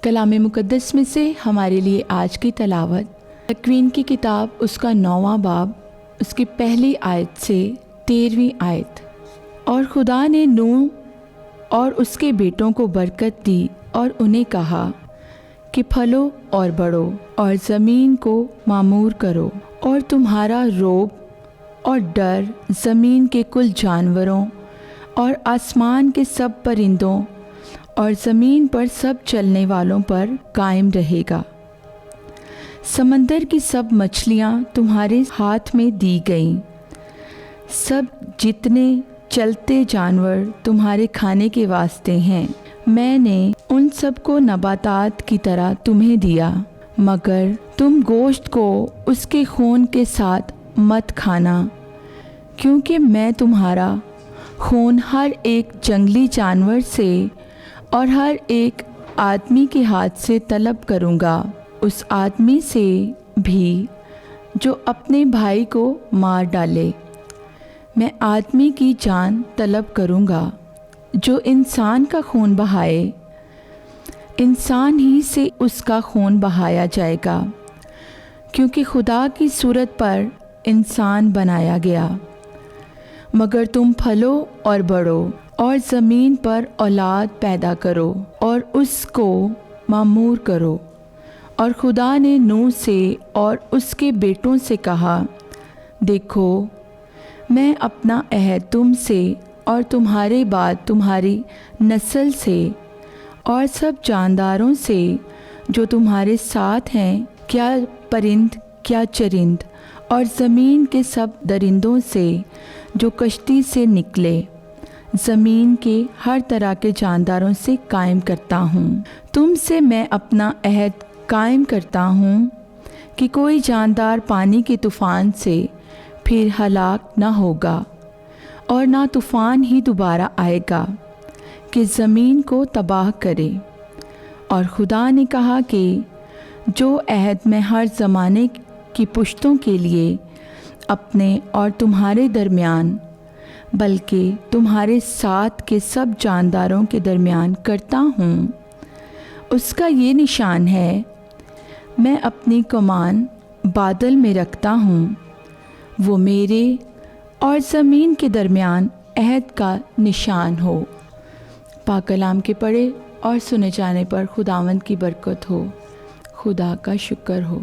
کلام مقدس میں سے ہمارے لیے آج کی تلاوت تکوین کی کتاب اس کا 9واں باب اس کی پہلی آیت سے 13ویں آیت۔ اور خدا نے نوح اور اس کے بیٹوں کو برکت دی اور انہیں کہا کہ پھلو اور بڑھو اور زمین کو معمور کرو، اور تمہارا روب اور ڈر زمین کے کل جانوروں اور آسمان کے سب پرندوں اور زمین پر سب چلنے والوں پر قائم رہے گا۔ سمندر کی سب مچھلیاں تمہارے ہاتھ میں دی گئیں، سب جتنے چلتے جانور تمہارے کھانے کے واسطے ہیں۔ میں نے ان سب کو نباتات کی طرح تمہیں دیا، مگر تم گوشت کو اس کے خون کے ساتھ مت کھانا، کیونکہ میں تمہارا خون ہر ایک جنگلی جانور سے اور ہر ایک آدمی کے ہاتھ سے طلب کروں گا، اس آدمی سے بھی جو اپنے بھائی کو مار ڈالے۔ میں آدمی کی جان طلب کروں گا، جو انسان کا خون بہائے انسان ہی سے اس کا خون بہایا جائے گا، کیونکہ خدا کی صورت پر انسان بنایا گیا۔ مگر تم پھلو اور بڑھو اور زمین پر اولاد پیدا کرو اور اس کو معمور کرو۔ اور خدا نے نوح سے اور اس کے بیٹوں سے کہا، دیکھو، میں اپنا عہد تم سے اور تمہارے بعد تمہاری نسل سے اور سب جانداروں سے جو تمہارے ساتھ ہیں، کیا پرند کیا چرند، اور زمین کے سب درندوں سے جو کشتی سے نکلے، زمین کے ہر طرح کے جانداروں سے قائم کرتا ہوں۔ تم سے میں اپنا عہد قائم کرتا ہوں کہ کوئی جاندار پانی کے طوفان سے پھر ہلاک نہ ہوگا، اور نہ طوفان ہی دوبارہ آئے گا کہ زمین کو تباہ کرے۔ اور خدا نے کہا کہ جو عہد میں ہر زمانے کی پشتوں کے لیے اپنے اور تمہارے درمیان بلکہ تمہارے ساتھ کے سب جانداروں کے درمیان کرتا ہوں، اس کا یہ نشان ہے، میں اپنی کمان بادل میں رکھتا ہوں، وہ میرے اور زمین کے درمیان عہد کا نشان ہو۔ پاک کلام کے پڑھے اور سنے جانے پر خداوند کی برکت ہو۔ خدا کا شکر ہو۔